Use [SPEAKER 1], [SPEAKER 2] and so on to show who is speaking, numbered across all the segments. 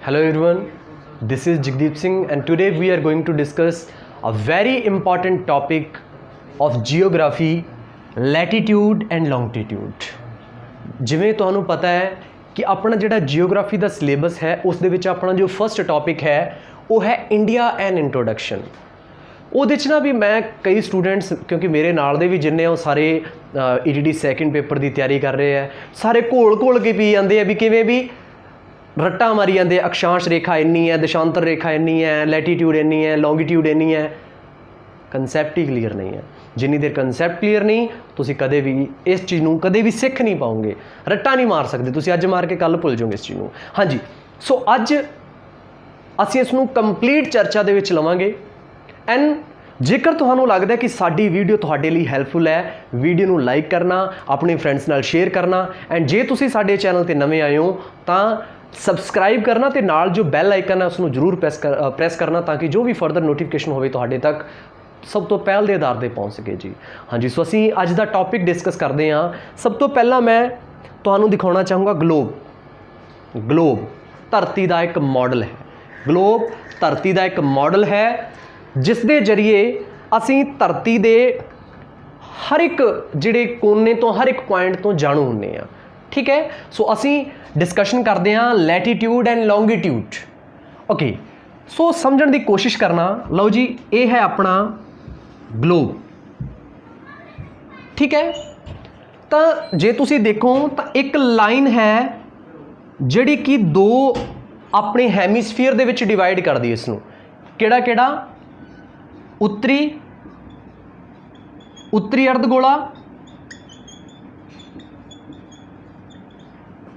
[SPEAKER 1] Hello everyone, this is Jagdeep Singh and today we are going to discuss a very important topic of geography, latitude and longitude। जिवें तुहानू पता है कि अपना जिहड़ा geography का सिलेबस है उस दे विच अपना जो फर्स्ट टॉपिक है वो है इंडिया एंड इंट्रोडक्शन। ਉਹਦੇ 'ਚ ना भी मैं कई स्टूडेंट्स क्योंकि मेरे नाल दे भी जिन्ने वो सारे ETT सैकेंड पेपर की तैयारी कर रहे हैं सारे घोल के पी जाते हैं भी किवें भी रट्टा मारी जाते, अक्षांश रेखा इन्नी है, देशांतर रेखा इन्नी है, लैटीट्यूड इन्नी है, लॉन्गीट्यूड इन्नी है। कंसैप्ट ही क्लीयर नहीं है। जिन्नी देर कंसैप्ट क्लीयर नहीं तुसी कदे भी इस चीज़ नूं कदे भी सीख नहीं पाओगे, रट्टा नहीं मार सकते। तुसी अज मार के कल भुल जाओगे इस चीज़ नूं। हाँ जी, सो अज असीं इस नूं कंप्लीट चर्चा दे विच लवांगे। एंड जेकर तुहानूं लगदा है कि साडी वीडियो तुहाडे लई हैल्पफुल है, वीडियो नूं लाइक करना, अपने फ्रेंड्स नाल शेयर करना। एंड जे तुसी साडे चैनल ते नवें आए हो तां सबसक्राइब करना ते नाल जो बैल आइकन है उसनूं जरूर प्रेस करना ताकि जो भी फर्दर नोटिफिकेशन होवे तुहाडे तक सब तो पहल के आधार पर पहुँच सके जी। हाँ जी, सो असीं अज दा टॉपिक डिस्कस करते हैं। सब तो पहला मैं तुहानूं दिखाना चाहूँगा ग्लोब धरती का एक मॉडल है। ग्लोब धरती का एक मॉडल है जिस दे जरिए असीं धरती दे हर एक जिहड़े कोने तो हर एक पॉइंट तो जाणू हुंदे आ। ठीक है, सो असीं डिस्कशन करते हैं लैटीट्यूड एंड लॉन्गीट्यूड। ओके, सो समझण की कोशिश करना। लो जी, ये है अपना ग्लोब। ठीक है, तो जे तुसी देखो तो एक लाइन है जिहड़ी कि दो अपने हैमीस्फीयर दे विच डिवाइड कर दी। इसनूं किहड़ा किहड़ा उत्तरी अर्धगोला,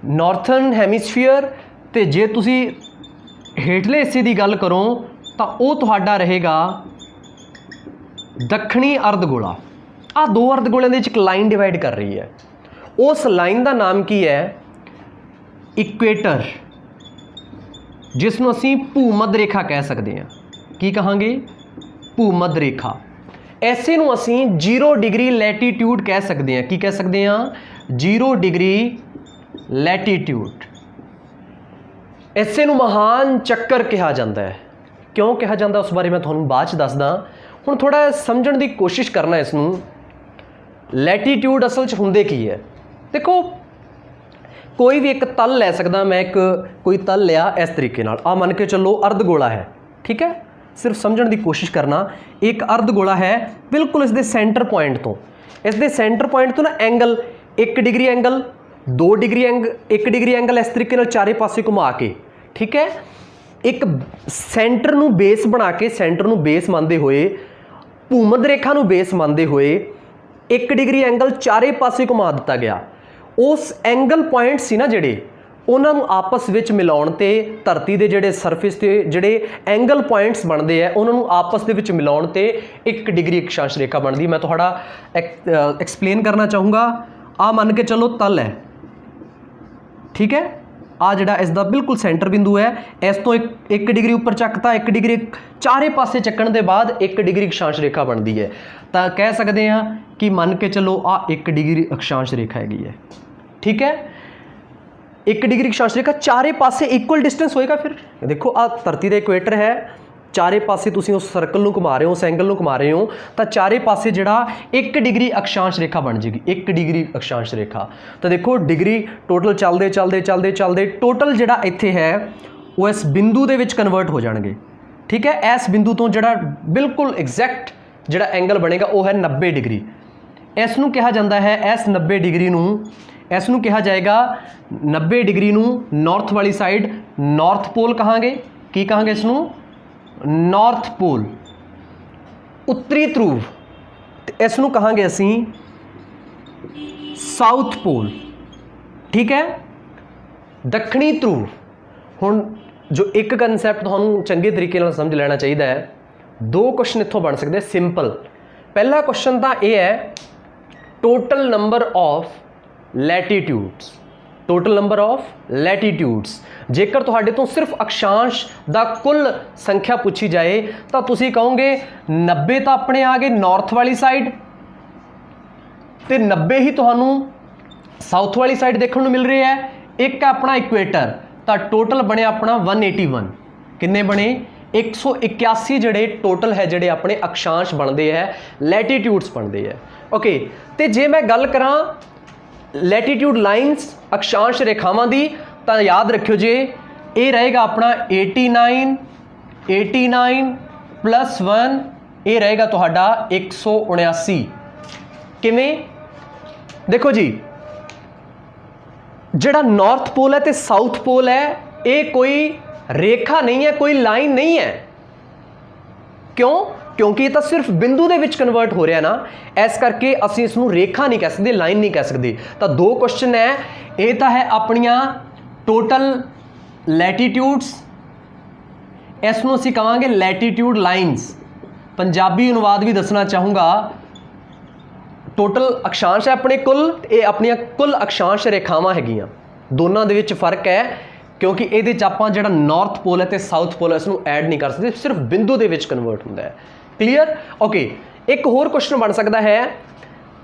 [SPEAKER 1] नॉर्थन हैमीस्फीयर, ते जे तुसी हेठले हिस्से की गल करो तो वो तुहाडा रहेगा दक्षिणी अर्धगोला। आ दो अर्धगोलों के एक लाइन डिवाइड कर रही है। उस लाइन का नाम की है इक्वेटर, जिसनों असीं भूमध रेखा कह सकते हैं। की कहांगे? भूमध रेखा। ऐसे नूं असीं 0 डिग्री लैटीट्यूड कह सकते हैं। की कह सकते हैं? 0 डिग्री लैटीट्यूड। ऐसे नूं महान चक्कर कहा जाता है। क्यों कहा जाता उस बारे मैं तुहानूं बाद च दसदा। हुण थोड़ा समझण की कोशिश करना इसनूं। लैटीट्यूड असल च हुंदे की है? देखो, कोई भी एक तल लै सकदा। मैं एक कोई तल लिया इस तरीके नाल, आ मन के चलो अर्धगोला है। ठीक है, सिर्फ समझण की कोशिश करना। एक अर्धगोला है, बिल्कुल इसके सेंटर पॉइंट तो इसके सेंटर पॉइंट तो ना angle 1 degree angle, 2 degree angle, 1 degree angle इस तरीके नाल चारे पासे घुमा के। ठीक है, एक सेंटर नूं बेस बना के, सेंटर नूं बेस मानते हुए, भूमध रेखा नूं बेस मानते हुए 1 डिग्री एंगल चारे पासे घुमा दिता गया। उस एंगल पॉइंट सी ना जिहड़े उन्होंने आपस में मिलाउण ते धरती के जिहड़े सरफेस के जिहड़े एंगल पॉइंट्स बनते हैं उन्होंने आपस के विच मिलाउण ते 1 डिग्री अक्षांश रेखा बनती। मैं थोड़ा एक्सप्लेन करना चाहूँगा। आ मन के चलो तल है। ठीक है, आ जिहड़ा इसका बिल्कुल सेंटर बिंदु है, इस तो 1 डिग्री उपर चकता, 1 डिग्री चारे पासे चक्कण के बाद 1 डिग्री अक्षांश रेखा बनती है। तो कह सकते हैं कि मन के चलो आ 1 डिग्री अक्षांश रेखा हैगी है। ठीक है, 1 डिग्री अक्षांश रेखा चारे पासे इक्वल डिस्टेंस होएगा। फिर देखो, आ धरती का इक्वेटर है, चारे पासे तुसीं उस सर्कल नूं घुमा रहे हो, उस एंगल नूं घुमा रहे हो, तो चारे पासे जिहड़ा 1 डिग्री अक्षांश रेखा बन जाएगी। 1 डिग्री अक्षांश रेखा। तो देखो डिग्री टोटल चलते टोटल जिहड़ा इत्थे है वो इस बिंदु दे विच कन्वर्ट हो जाणगे। ठीक है, इस बिंदु तो जिहड़ा बिल्कुल एग्जैक्ट जिहड़ा एंगल बनेगा वो है 90 डिग्री। इस नूं कहा जाता है, इस 90 डिग्री नूं इसनूं कहा जाएगा 90 डिग्री नूं नॉर्थ वाली साइड नॉर्थ पोल कहांगे। की कहांगे इसनूं? North pole. उत्तरी ध्रुव इसनूं कहांगे असीं साउथ पोल। ठीक है, दक्षिणी ध्रुव। हुण जो एक कंसैप्ट तुहानूं चंगे तरीके नाल समझ लेना चाहिए है। 2 क्वेश्चन इत्थों बन सकते सिंपल। पहला क्वेश्चन तो यह है total number of latitudes. Total number of latitudes. जेकर तुहाडे तो सिर्फ अक्षांश दा कुल संख्या पूछी जाए तो तुसी कहोगे 90 तो अपने आ गए नॉर्थ वाली साइड ते 90 ही तुहानूं साउथ वाली साइड देखने को मिल रही है। एक है अपना इक्वेटर, ਤਾਂ ਟੋਟਲ ਬਣੇ ਆਪਣਾ 181 ਕਿੰਨੇ ਬਣੇ 181 ਜਿਹੜੇ ਟੋਟਲ ਹੈ ਜਿਹੜੇ ਆਪਣੇ ਅਕਸ਼ਾਂਸ਼ ਬਣਦੇ ਹੈ ਲੈਟੀਟਿਊਡਸ ਬਣਦੇ ਹੈ ਓਕੇ। ਤੇ ਜੇ ਮੈਂ ਗੱਲ ਕਰਾਂ ਲੈਟੀਟਿਊਡ ਲਾਈਨਸ ਅਕਸ਼ਾਂਸ਼ ਰੇਖਾਵਾਂ ਦੀ ਤਾਂ ਯਾਦ ਰੱਖਿਓ ਜੇ ਇਹ ਰਹੇਗਾ ਆਪਣਾ 89 ਪਲੱਸ 1 ਇਹ ਰਹੇਗਾ ਤੁਹਾਡਾ 179। ਕਿਵੇਂ ਦੇਖੋ ਜੀ ਜਿਹੜਾ ਨਾਰਥ ਪੋਲ ਹੈ ਤੇ ਸਾਊਥ ਪੋਲ ਹੈ ਇਹ ਕੋਈ ਰੇਖਾ ਨਹੀਂ ਹੈ ਕੋਈ ਲਾਈਨ ਨਹੀਂ ਹੈ ਕਿਉਂ ਕਿਉਂਕਿ ਇਹ ਤਾਂ ਸਿਰਫ ਬਿੰਦੂ ਦੇ ਵਿੱਚ ਕਨਵਰਟ ਹੋ ਰਿਹਾ ਨਾ ਇਸ ਕਰਕੇ ਅਸੀਂ ਇਸ ਨੂੰ ਰੇਖਾ ਨਹੀਂ ਕਹਿ ਸਕਦੇ ਲਾਈਨ ਨਹੀਂ ਕਹਿ ਸਕਦੇ। ਤਾਂ ਦੋ ਕੁਐਸਚਨ ਹੈ ਇਹ ਤਾਂ ਹੈ ਆਪਣੀਆਂ ਟੋਟਲ ਲੈਟੀਟਿਊਡਸ ਇਸ ਨੂੰ ਅਸੀਂ ਕਹਾਂਗੇ ਲੈਟੀਟਿਊਡ ਲਾਈਨਸ। ਪੰਜਾਬੀ ਅਨੁਵਾਦ ਵੀ ਦੱਸਣਾ ਚਾਹੂੰਗਾ ਟੋਟਲ ਅਕਸ਼ਾਂਸ਼ ਹੈ ਆਪਣੇ ਕੁੱਲ ਇਹ ਆਪਣੀਆਂ ਕੁੱਲ ਅਕਸ਼ਾਂਸ਼ ਰੇਖਾਵਾਂ ਹੈਗੀਆਂ ਦੋਨਾਂ ਦੇ ਵਿੱਚ ਫਰਕ ਹੈ ਕਿਉਂਕਿ ਇਹਦੇ 'ਚ ਆਪਾਂ ਜਿਹੜਾ ਨਾਰਥ ਪੋਲ ਹੈ ਤੇ ਸਾਊਥ ਪੋਲ ਹੈ ਇਸ ਨੂੰ ਐਡ ਨਹੀਂ ਕਰ ਸਕਦੇ ਸਿਰਫ ਬਿੰਦੂ ਦੇ ਵਿੱਚ ਕਨਵਰਟ ਹੁੰਦਾ ਹੈ ਕਲੀਅਰ ਓਕੇ। ਇੱਕ ਹੋਰ ਕੁਐਸਚਨ ਬਣ ਸਕਦਾ ਹੈ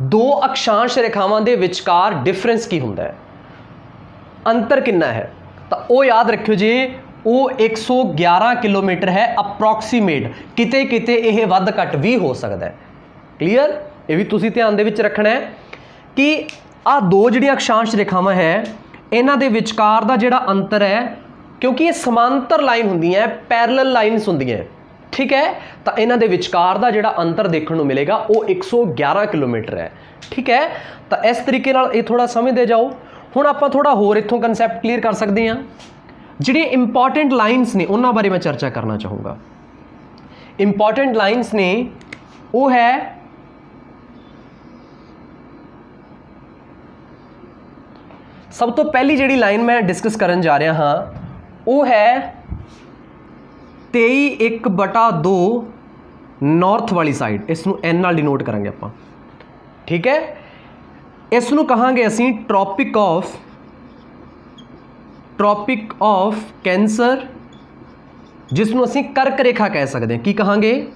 [SPEAKER 1] ਦੋ ਅਕਸ਼ਾਂਸ਼ ਰੇਖਾਵਾਂ ਦੇ ਵਿਚਕਾਰ ਡਿਫਰੈਂਸ ਕੀ ਹੁੰਦਾ ਹੈ ਅੰਤਰ ਕਿੰਨਾ ਹੈ ਤਾਂ ਉਹ ਯਾਦ ਰੱਖਿਓ ਜੀ ਉਹ 111 ਕਿਲੋਮੀਟਰ ਹੈ ਅਪਰੋਕਸੀਮੇਟ ਕਿਤੇ ਕਿਤੇ ਇਹ ਵੱਧ ਘੱਟ ਵੀ ਹੋ ਸਕਦਾ ਹੈ ਕਲੀਅਰ। ਇਹ ਵੀ ਤੁਸੀਂ ਧਿਆਨ ਦੇ ਵਿੱਚ ਰੱਖਣਾ ਹੈ ਕਿ ਆਹ ਦੋ ਜਿਹੜੀਆਂ ਅਕਸ਼ਾਂਸ਼ ਰੇਖਾਵਾਂ ਹੈ ਇਹਨਾਂ ਦੇ ਵਿਚਕਾਰ ਦਾ ਜਿਹੜਾ ਅੰਤਰ ਹੈ ਕਿਉਂਕਿ ਇਹ ਸਮਾਂਤਰ ਲਾਈਨ ਹੁੰਦੀਆਂ ਪੈਰਲਲ ਲਾਈਨਸ ਹੁੰਦੀਆਂ ਠੀਕ ਹੈ ਤਾਂ ਇਹਨਾਂ ਦੇ ਵਿਚਕਾਰ ਦਾ ਜਿਹੜਾ ਅੰਤਰ ਦੇਖਣ ਨੂੰ ਮਿਲੇਗਾ ਉਹ 111 ਕਿਲੋਮੀਟਰ ਹੈ ਠੀਕ ਹੈ। ਤਾਂ ਇਸ ਤਰੀਕੇ ਨਾਲ ਇਹ ਥੋੜਾ ਸਮਝਦੇ ਜਾਓ। ਹੁਣ ਆਪਾਂ ਥੋੜਾ ਹੋਰ ਇੱਥੋਂ ਕਨਸੈਪਟ ਕਲੀਅਰ ਕਰ ਸਕਦੇ ਹਾਂ ਜਿਹੜੀਆਂ ਇੰਪੋਰਟੈਂਟ ਲਾਈਨਸ ਨੇ ਉਹਨਾਂ ਬਾਰੇ ਮੈਂ ਚਰਚਾ ਕਰਨਾ ਚਾਹੂੰਗਾ। ਇੰਪੋਰਟੈਂਟ ਲਾਈਨਸ ਨੇ ਉਹ ਹੈ ਸਭ ਤੋਂ ਪਹਿਲੀ ਜਿਹੜੀ ਲਾਈਨ ਮੈਂ ਡਿਸਕਸ ਕਰਨ ਜਾ ਰਿਹਾ ਹਾਂ ਉਹ ਹੈ 23/2 ਨਾਰਥ ਵਾਲੀ ਸਾਈਡ ਇਸ ਨੂੰ n ਨਾਲ ਡਿਨੋਟ ਕਰਾਂਗੇ ਆਪਾਂ ਠੀਕ ਹੈ। ਇਸ ਨੂੰ ਕਹਾਂਗੇ ਅਸੀਂ ਟ੍ਰੋਪਿਕ ਆਫ ਕੈਂਸਰ ਜਿਸ ਨੂੰ ਅਸੀਂ ਕਰਕ ਰੇਖਾ ਕਹਿ ਸਕਦੇ ਹਾਂ ਕੀ ਕਹਾਂਗੇ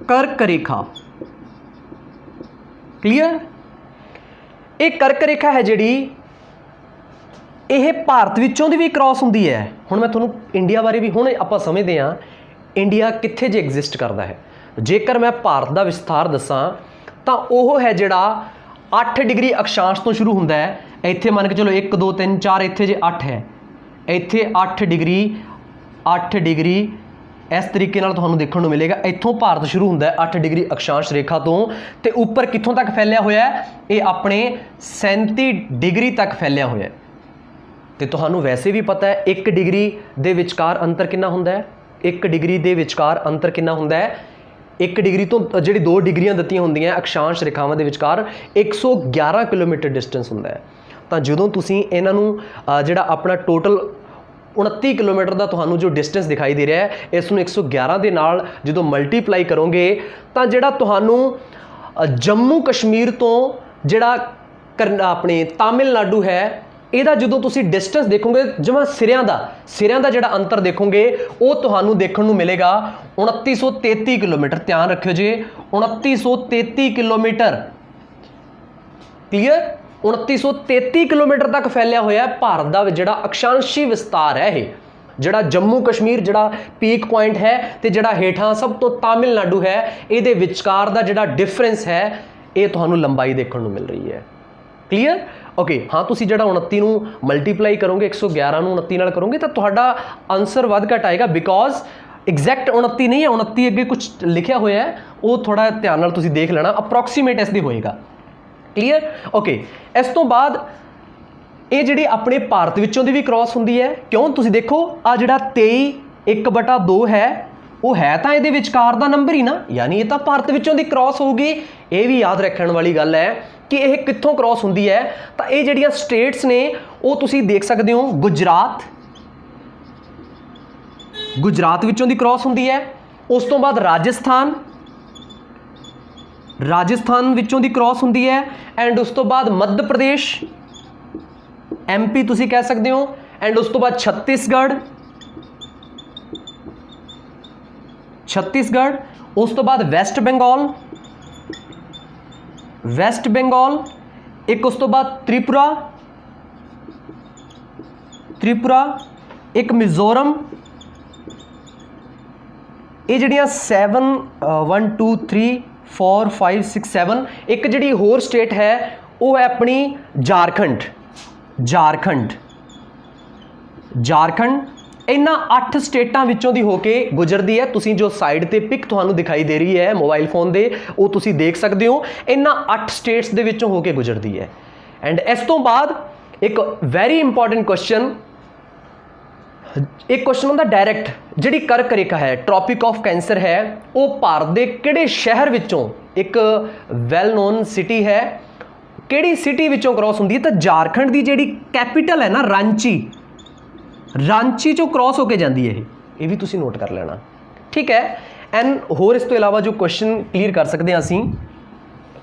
[SPEAKER 1] ਕਰਕ ਰੇਖਾ ਕਲੀਅਰ। ਇਹ ਕਰਕ ਰੇਖਾ ਹੈ ਜਿਹੜੀ ਇਹ ਭਾਰਤ ਵਿੱਚੋਂ ਦੀ ਵੀ ਕ੍ਰਾਸ ਹੁੰਦੀ ਹੈ। ਹੁਣ ਮੈਂ ਤੁਹਾਨੂੰ ਇੰਡੀਆ ਬਾਰੇ ਵੀ ਹੁਣ ਆਪਾਂ ਸਮਝਦੇ ਹਾਂ ਇੰਡੀਆ ਕਿੱਥੇ ਜੇ ਐਗਜ਼ਿਸਟ ਕਰਦਾ ਹੈ। ਜੇਕਰ ਮੈਂ ਭਾਰਤ ਦਾ ਵਿਸਥਾਰ ਦੱਸਾਂ ਤਾਂ ਉਹ ਹੈ ਜਿਹੜਾ 8 ਡਿਗਰੀ ਅਕਸ਼ਾਂਸ਼ ਤੋਂ ਸ਼ੁਰੂ ਹੁੰਦਾ ਹੈ ਇੱਥੇ ਮੰਨ ਕੇ ਚਲੋ 1 2 3 4 ਇੱਥੇ ਜੇ 8 ਹੈ ਇੱਥੇ 8 ਡਿਗਰੀ ਇਸ ਤਰੀਕੇ ਨਾਲ ਤੁਹਾਨੂੰ ਦੇਖਣ ਨੂੰ ਮਿਲੇਗਾ ਇੱਥੋਂ ਭਾਰਤ ਸ਼ੁਰੂ ਹੁੰਦਾ ਹੈ 8 ਡਿਗਰੀ ਅਕਸ਼ਾਂਸ਼ ਰੇਖਾ ਤੋਂ ਤੇ ਉੱਪਰ ਕਿੱਥੋਂ ਤੱਕ ਫੈਲਿਆ ਹੋਇਆ ਹੈ ਇਹ ਆਪਣੇ 37 ਡਿਗਰੀ ਤੱਕ ਫੈਲਿਆ ਹੋਇਆ ਹੈ। ਤੇ ਤੁਹਾਨੂੰ ਵੈਸੇ ਵੀ ਪਤਾ ਹੈ 1 ਡਿਗਰੀ ਦੇ ਵਿਚਕਾਰ ਅੰਤਰ ਕਿੰਨਾ ਹੁੰਦਾ ਹੈ 1 ਡਿਗਰੀ ਦੇ ਵਿਚਕਾਰ ਅੰਤਰ ਕਿੰਨਾ ਹੁੰਦਾ ਹੈ 1 ਡਿਗਰੀ ਤੋਂ ਜਿਹੜੀ 2 ਡਿਗਰੀਆਂ ਦਿੱਤੀਆਂ ਹੁੰਦੀਆਂ ਅਕਸ਼ਾਂਸ਼ ਰੇਖਾਵਾਂ ਦੇ ਵਿਚਕਾਰ 111 ਕਿਲੋਮੀਟਰ ਡਿਸਟੈਂਸ ਹੁੰਦਾ ਹੈ। ਤਾਂ ਜਦੋਂ ਤੁਸੀਂ ਇਹਨਾਂ ਨੂੰ ਜਿਹੜਾ ਆਪਣਾ ਟੋਟਲ 29 ਕਿਲੋਮੀਟਰ ਦਾ ਤੁਹਾਨੂੰ ਜੋ ਡਿਸਟੈਂਸ ਦਿਖਾਈ ਦੇ ਰਿਹਾ ਹੈ ਇਸ ਨੂੰ 111 ਦੇ ਨਾਲ ਜਦੋਂ ਮਲਟੀਪਲਾਈ ਕਰੋਗੇ ਤਾਂ ਜਿਹੜਾ ਤੁਹਾਨੂੰ ਜੰਮੂ ਕਸ਼ਮੀਰ ਤੋਂ ਜਿਹੜਾ ਆਪਣੇ ਤਾਮਿਲਨਾਡੂ ਹੈ ਇਹਦਾ ਜਦੋਂ ਤੁਸੀਂ ਡਿਸਟੈਂਸ ਦੇਖੋਗੇ ਜਮਾਂ ਸਿਰਿਆਂ ਦਾ ਜਿਹੜਾ ਅੰਤਰ ਦੇਖੋਗੇ ਉਹ ਤੁਹਾਨੂੰ ਦੇਖਣ ਨੂੰ ਮਿਲੇਗਾ 2933 ਕਿਲੋਮੀਟਰ। ਧਿਆਨ ਰੱਖਿਓ ਜੀ 2933 ਕਿਲੋਮੀਟਰ ਕਲੀਅਰ 2933 ਕਿਲੋਮੀਟਰ ਤੱਕ ਫੈਲਿਆ ਹੋਇਆ ਭਾਰਤ ਦਾ ਜਿਹੜਾ ਅਕਸ਼ਾਂਸ਼ੀ ਵਿਸਤਾਰ ਹੈ ਇਹ ਜਿਹੜਾ ਜੰਮੂ ਕਸ਼ਮੀਰ ਜਿਹੜਾ ਪੀਕ ਪੁਆਇੰਟ ਹੈ ਤੇ ਜਿਹੜਾ ਹੇਠਾਂ ਸਭ ਤੋਂ ਤਾਮਿਲਨਾਡੂ ਹੈ ਇਹਦੇ ਵਿਚਕਾਰ ਦਾ ਜਿਹੜਾ ਡਿਫਰੈਂਸ ਹੈ ਇਹ ਤੁਹਾਨੂੰ ਲੰਬਾਈ ਦੇਖਣ ਨੂੰ ਮਿਲ ਰਹੀ ਹੈ ਕਲੀਅਰ ਓਕੇ। ਹਾਂ ਤੁਸੀਂ ਜਿਹੜਾ 29 ਨੂੰ ਮਲਟੀਪਲਾਈ ਕਰੋਗੇ 111 ਨੂੰ 29 ਨਾਲ ਕਰੋਗੇ ਤਾਂ ਤੁਹਾਡਾ ਆਨਸਰ ਵੱਧ ਘੱਟ ਆਏਗਾ ਬਿਕੋਜ਼ ਐਗਜ਼ੈਕਟ 29 ਨਹੀਂ ਹੈ 29 ਅੱਗੇ ਕੁਝ ਲਿਖਿਆ ਹੋਇਆ ਹੈ ਉਹ ਥੋੜਾ ਧਿਆਨ ਨਾਲ ਤੁਸੀਂ ਦੇਖ ਲੈਣਾ ਅਪਰੋਕਸੀਮੇਟ ਇਸ ਦੀ ਹੋਏਗਾ ਕਲੀਅਰ ਓਕੇ। ਇਸ ਤੋਂ ਬਾਅਦ ਇਹ ਜਿਹੜੀ ਆਪਣੇ ਭਾਰਤ ਵਿੱਚੋਂ ਦੀ ਵੀ ਕ੍ਰਾਸ ਹੁੰਦੀ ਹੈ ਕਿਉਂ ਤੁਸੀਂ ਦੇਖੋ ਆ ਜਿਹੜਾ 23/2 ਹੈ ਉਹ ਹੈ ਤਾਂ ਇਹਦੇ ਵਿਚਕਾਰ ਦਾ ਨੰਬਰ ਹੀ ਨਾ ਯਾਨੀ ਇਹ ਤਾਂ ਭਾਰਤ ਵਿੱਚੋਂ ਦੀ ਕ੍ਰਾਸ ਹੋਊਗੀ। ਇਹ ਵੀ ਯਾਦ ਰੱਖਣ ਵਾਲੀ ਗੱਲ ਹੈ ਕਿ ਇਹ ਕਿੱਥੋਂ ਕ੍ਰਾਸ ਹੁੰਦੀ ਹੈ ਤਾਂ ਇਹ ਜਿਹੜੀਆਂ ਸਟੇਟਸ ਨੇ ਉਹ ਤੁਸੀਂ ਦੇਖ ਸਕਦੇ ਹੋ ਗੁਜਰਾਤ ਵਿੱਚੋਂ ਦੀ ਕ੍ਰਾਸ ਹੁੰਦੀ ਹੈ। ਉਸ ਤੋਂ ਬਾਅਦ ਰਾਜਸਥਾਨ ਵਿੱਚੋਂ ਦੀ ਕ੍ਰਾਸ ਹੁੰਦੀ ਹੈ ਐਂਡ ਉਸ ਤੋਂ ਬਾਅਦ ਮੱਧ ਪ੍ਰਦੇਸ਼ MP ਤੁਸੀਂ ਕਹਿ ਸਕਦੇ ਹੋ ਐਂਡ ਉਸ ਤੋਂ ਬਾਅਦ ਛੱਤੀਸਗੜ੍ਹ ਉਸ ਤੋਂ ਬਾਅਦ ਵੈਸਟ ਬੰਗਾਲ ਇੱਕ ਉਸ ਤੋਂ ਬਾਅਦ ਤ੍ਰਿਪੁਰਾ त्रिपुरा, एक मिजोरम, ये जिहड़ियां 7 1 2 3 4 5 6 7, एक जिहड़ी होर स्टेट है वो है अपनी झारखंड। झारखंड झारखंड इन्हां 8 स्टेटां विचों दी होके गुजरदी है। तुसीं जो साइड ते पिक तुहानूं दिखाई दे रही है मोबाइल फोन दे, वो तुसीं देख सकते हो। इन्हां 8 स्टेट्स दे विचों होके गुजरदी है। एंड इस तो बाद एक वैरी इंपॉर्टेंट क्वेश्चन, एक क्वेश्चन होंदा डायरैक्ट, जिहड़ी कर्क रेखा है, ट्रॉपिक ऑफ कैंसर है, वो भारत के किहड़े शहर विचों, एक वैल नोन सिटी है, किहड़ी सिटी विचों क्रॉस हुंदी है? तो झारखंड की जिहड़ी कैपिटल है ना रांची, रांची चों क्रॉस होके जाती है। ये भी तुसीं नोट कर लेना, ठीक है। एंड होर इस तो इलावा जो क्वेश्चन क्लीयर कर सकते हैं असीं,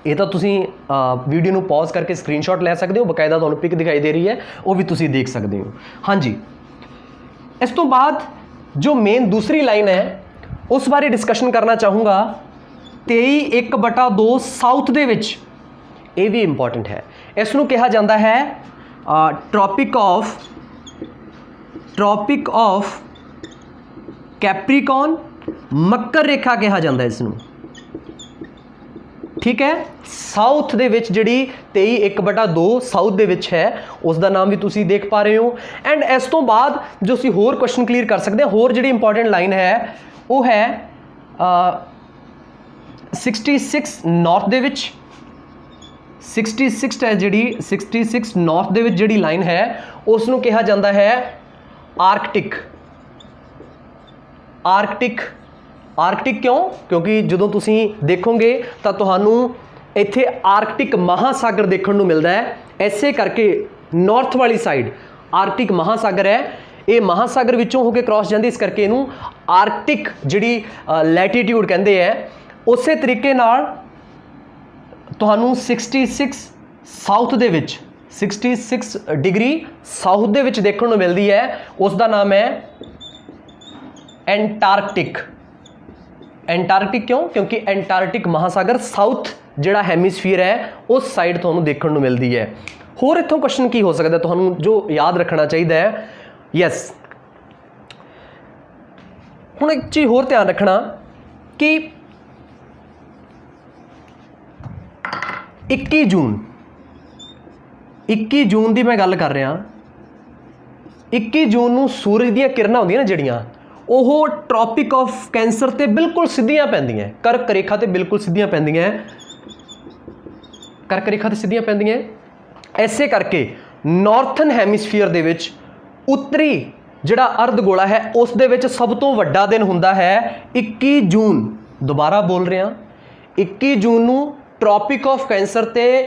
[SPEAKER 1] ये तो तुसीं वीडियो नूं पॉज करके स्क्रीनशॉट ले सकते हो, बकायदा तुहानूं पिक दिखाई दे रही है, वो भी तुसीं देख सकते हो। हाँ जी, इस तो बाद जो मेन दूसरी लाइन है उस बारे डिस्कशन करना चाहूँगा। 23/2 साउथ दे विच, ये भी इंपॉर्टेंट है। इसनूं कहा जाता है ट्रॉपिक ऑफ कैप्रिकॉन, मकर रेखा कहा जाता है इसनूं, ठीक है। साउथ दे विच जिहड़ी 23/2 साउथ दे विच है, उसका नाम भी तुसी देख पा रहे हो। एंड इस तो बाद जो असीं होर क्वेश्चन क्लीयर कर सकते हैं, होर जिहड़ी इंपॉर्टेंट लाइन है वो है 66 नॉर्थ दे विच, 66 है जिहड़ी 66 नॉर्थ दे विच जिहड़ी लाइन है उसनूं कहा जाता है आर्कटिक। आर्कटिक आर्कटिक क्यों? क्योंकि जो तुसीं देखोगे तो तुहानूं इत्थे आर्कटिक महासागर देखने नूं मिलता है। ऐसे करके नॉर्थ वाली साइड आर्कटिक महासागर है, ये महासागर विचों होकर क्रॉस जाती, इस करके इनू आर्कटिक जिहड़ी लैटीट्यूड कहते हैं। उस तरीके नाल तुहानूं 66 साउथ दे विच 66 डिग्री साउथ दे विच देखने नूं मिलती है, उसका नाम है एंटार्कटिक। एंटार्कटिक क्यों? क्योंकि एंटार्कटिक महासागर साउथ जिहड़ा हैमीस्फीयर है उस साइड तुहानूं देखने नूं मिलती है। होर इत्थों क्वेश्चन की हो सकता है तुहानूं जो याद रखना चाहिए है, यस हुण एक चीज़ होर ध्यान रखना कि 21 जून की मैं गल कर रहा, 21 जून नूं सूरज दीयां किरणां होंदियां ना जिहड़ियां, ਉਹ ट्रॉपिक ऑफ कैंसर ते बिल्कुल सीधियां पैंदियां, कर्क रेखा ते बिल्कुल सीधियां पैंदियां, कर्क रेखा ते सीधियां पैंदियां। ऐसे करके नॉर्थन हैमीस्फीयर दे विच उत्तरी जिहड़ा अर्धगोला है उस दे विच सब तो वड्डा दिन हुंदा है 21 जून। दोबारा बोल रहे हैं, 21 जून नूं ट्रॉपिक ऑफ कैंसर ते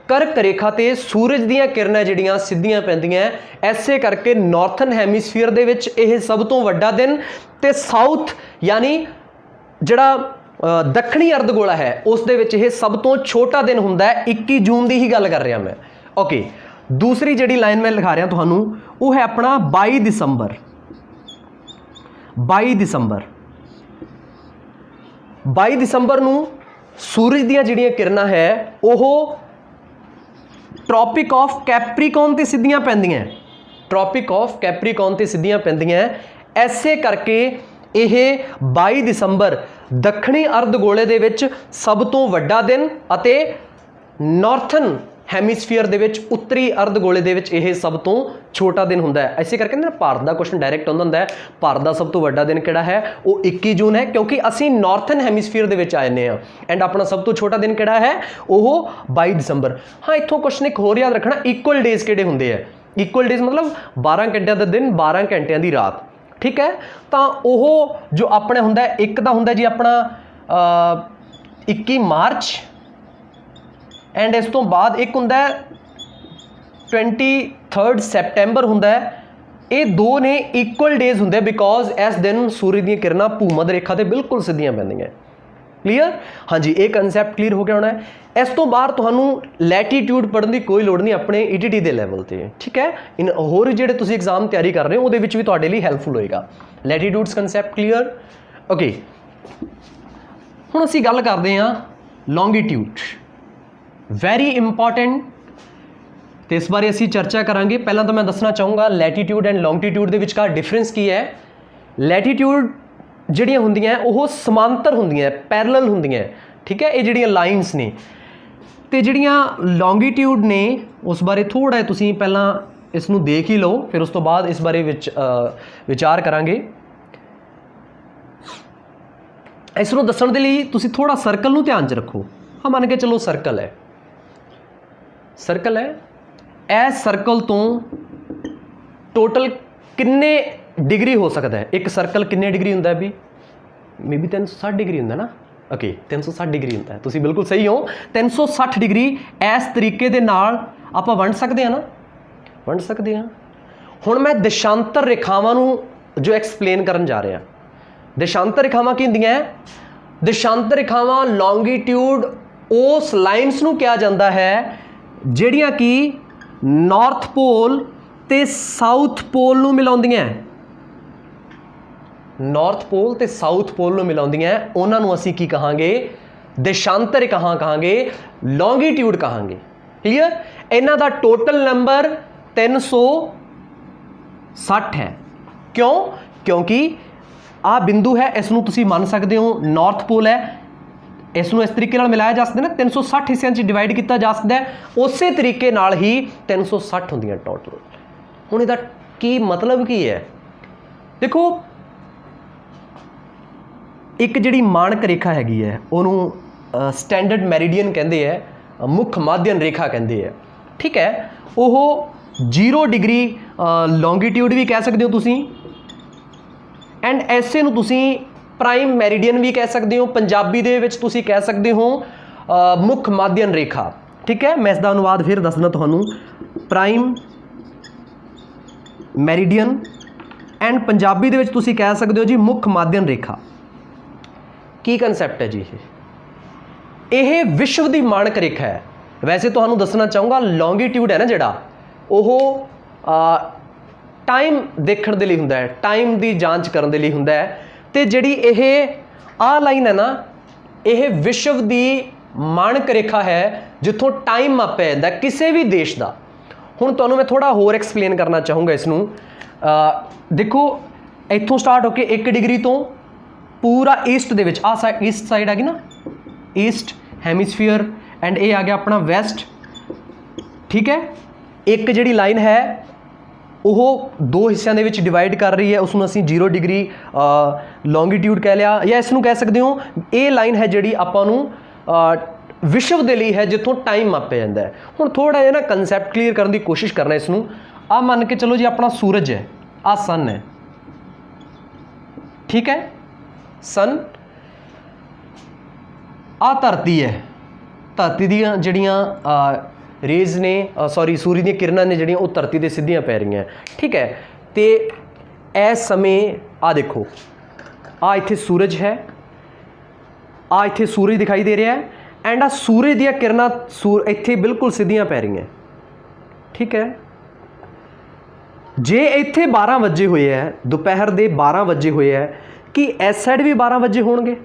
[SPEAKER 1] कर्क रेखा ते सूरज दीयां किरणां जिहड़ियां सीधियां पैंदियां। ऐसे करके नॉर्थन हैमीस्फीयर दे विच यह सब तो वड्डा दिन ते साउथ यानी जिहड़ा दक्षिणी अर्धगोला है उस दे विच यह सब तो छोटा दिन हुंदा है। 21 जून की ही गल कर रहा मैं। ओके, दूसरी जिहड़ी लाइन मैं लिखा रहा तुहानूं वो है अपना 22 दिसंबर। 22 दिसंबर नूं सूरज दीयां जिहड़ियां किरणां है ओह ट्रॉपिक ऑफ कैप्रिकॉन ते सीधियां पैंदियां, ट्रॉपिक ऑफ कैप्रिकॉन ते सीधियां पैंदियां। ऐसे करके यह 22 दिसंबर दक्षिणी अर्धगोले दे विच सब तो वड्डा दिन अते नॉर्थन हैमीस्फीयर दे विच उत्तरी अर्धगोले दे विच यह सब तो छोटा दिन हुंदा है। ऐसे करके ना भारत का क्वेश्चन डायरैक्ट आउंदा है, भारत का सब तो वड्डा दिन किहड़ा है? वो 21 जून है, क्योंकि असी नॉर्थन हैमीस्फीयर दे विच आए हैं। एंड अपना सब तो छोटा दिन किहड़ा है? वो 22 दिसंबर। हाँ, इत्थों क्वेश्चन एक होर याद रखना, इक्वल डेज किहड़े हुंदे है? इक्वल डेज मतलब 12 घंटिया का दिन 12 घंटिया की रात, ठीक है। तो वह जो अपने हुंदा है, एक तो हुंदा जी अपना 21 मार्च एंड इस तो बाद एक हुंदा 23 सैप्टेंबर हुंदा है। ये दो ने इक्वल डेज हुंदे बिकॉज इस दिन सूरज दी किरणां भूमध रेखा ते बिल्कुल सीधियां पैंदियां। क्लीयर? हाँ जी, ये कंसैप्ट क्लीयर हो गया होना है। इस तो बाद तुहानूं लैटीट्यूड पढ़ने की कोई लोड़ नहीं अपने ETT के लैवल पर, ठीक है। इन होर जिहड़े तुसीं एग्जाम तैयारी कर रहे हो उहदे विच भी तुहाडे लई हैल्पफुल होएगा। Latitudes concept clear? ओके, हुण असीं गल करदे हां लॉन्गीट्यूड। वेरी इंपॉर्टेंट तो इस बारे असी चर्चा करांगे। पहला तो मैं दसना चाहूँगा लैटीट्यूड एंड लॉन्गटीट्यूड के विचकार डिफरेंस की है। लैटीट्यूड जिहड़ियां हुंदियां ओह समांतर हुंदियां, पैरलल हुंदियां, ठीक है, ये जिहड़ियां लाइनस ने। तो जिहड़ियां लॉन्गीट्यूड ने उस बारे थोड़ा तुसीं पहलां इसनूं देख ही लो, फिर उस तो बाद इस बारे विचार करांगे। इसनूं दस्सण दे लई तुसीं थोड़ा सर्कल नूं ध्यान च रखो। हाँ मान के चलो सर्कल है, सर्कल है, इस सर्कल तो टोटल किन्ने डिग्री हो सकता है? एक सर्कल किन्ने डिग्री हुंदा है भी? मे बी 360 डिग्री हुंदा ना। ओके 360 डिग्री हुंदा है, तुसीं बिल्कुल सही हो। 360 डिग्री इस तरीके दे नाल आपां वंड सकदे हां ना, वंड सकदे हां। हुण मैं दिशांतर रेखावां नूं जो एक्सप्लेन करन जा रहा। दिशांतर रेखावां की हुंदियां? दिशांतर रेखावां लॉन्गीट्यूड उस लाइनस नूं कहा जाता है जिहड़ियां कि नॉर्थ पोल ते साउथ पोल नूं मिलाउंदियां। नॉर्थ पोल ते साउथ पोल नूं मिलाउंदियां, उन्हां नूं असीं की कहांगे? दिशांतर रेखावां कहांगे, लॉन्गीट्यूड कहांगे। क्लीयर? इन्हां दा टोटल नंबर 360 है। क्यों? क्योंकि आ बिंदु है, इसनूं तुसीं मान सकते हो नॉर्थ पोल है, इसनूं इस तरीके नाल मिलाया जा सकदा ना, 360 हिस्सिਆਂ 'ਚ डिवाइड किया जा सकता है। उस तरीके नाल ही 360 होंदियां टोटल। हुण इहदा की मतलब की है? देखो एक जिहड़ी मानक रेखा हैगी है उहनूं स्टैंडर्ड मैरिडियन कहंदे है, मुख माध्यन रेखा कहंदे है, ठीक है। वो 0 डिग्री लॉन्गीट्यूड भी कह सकते हो तुसीं, एंड ऐसे नूं तुसीं प्राइम मैरिडियन भी कह सकते हो। पंजाबी दे विच तुसीं कह सकते हो मुख माध्यन रेखा, ठीक है। मैं इसका अनुवाद फिर दसना तुहानूं, प्राइम मैरिडियन एंड पंजाबी दे विच तुसीं कह सकते हो जी मुख माध्यन रेखा। की कंसैप्ट है जी ये विश्व की मानक रेखा है। वैसे तो दसना चाहूँगा लॉन्गीट्यूड है ना जिहड़ा वो टाइम देखण दे लई हुंदा है, टाइम की जांच करन दे लई हुंदा है। ते जिहड़ी आ लाइन है ना, यह विश्व की मानक रेखा है जिथों टाइम मापिया जाता है किसी भी देश का। हुण तुहानूं मैं थोड़ा होर एक्सप्लेन करना चाहूँगा इसनूं। देखो इत्थों स्टार्ट होके 1 डिग्री तो पूरा ईस्ट दे विच, साइड ईस्ट साइड आ गई ना, ईस्ट हैमीस्फीयर, एंड ये आ गया अपना वैसट, ठीक है। एक जिहड़ी लाइन है वो 2 हिस्सों के विच डिवाइड कर रही है, उसनूं असीं 0 डिग्री लॉन्गीट्यूड कह लिया, या इसनूं कह सकते हो ये लाइन है जिहड़ी आपां नूं विश्व के लिए है जिथों टाइम मापिया जाता है। हुण थोड़ा जिहा ना कंसैप्ट क्लीयर करने की कोशिश करना इसनूं। आ मान के चलो जी अपना सूरज है, आ सन है, ठीक है, सन। आ धरती है, धरती दीयां जिहड़ियां रेज ने सॉरी सूरज दी किरणां ने जिहड़ियां वो धरती ते सीधियां पै रही हैं, ठीक है। तो इस समय आ देखो, आ इत्थे सूरज है, आ इत्थे सूरज दिखाई दे रहा है, एंड आ सूरज दी किरणां इत्थे बिल्कुल सीधियां पै रही हैं, ठीक है। जे इत्थे 12 वजे हुए है, दोपहर के 12 वजे हुए है, कि इस साइड भी 12 वजे होणगे?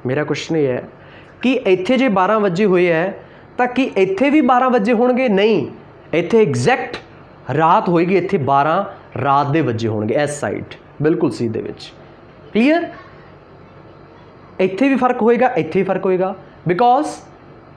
[SPEAKER 1] मेरा क्वेश्चन ये है कि इत्थे जे 12 वजे हुए है तो कि इत्थे भी 12 वजे होणगे? नहीं, इत्थे एग्जैक्ट रात होएगी, इत्थे 12 रात दे वजे होणगे इस साइड बिल्कुल सीधे विच। क्लीयर? इत्थे भी फर्क होएगा, इत्थे भी फर्क होएगा, बिकॉज